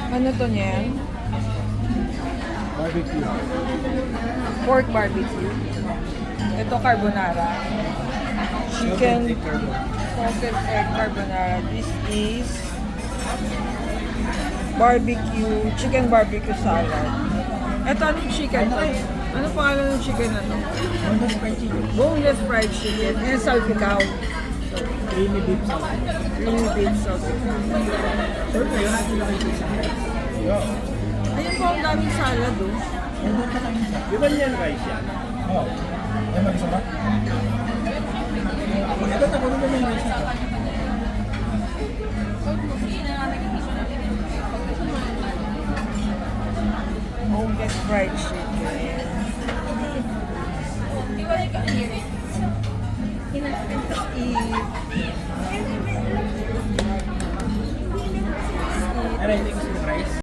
Ano to niyan? Barbecue. Pork barbecue. Ito carbonara. Chicken salted egg carbonara. This is chicken barbecue salad. Ito anong chicken to? Ano pangalan ng chicken na to? Boneless fried chicken. Boneless fried chicken. And salpicao. Creamy beef sauce. Creamy beef salpicao. Sir, kayo natin lang yung isa. Yeah. Ayun po ang daming salad oh. Meron ka kami isa. Di ba niyan rice yan? Oo. Ay, mag-isa ba? Ito, takunin mo yung rice na. Boneless fried chicken. Aray, hindi ko sa rice.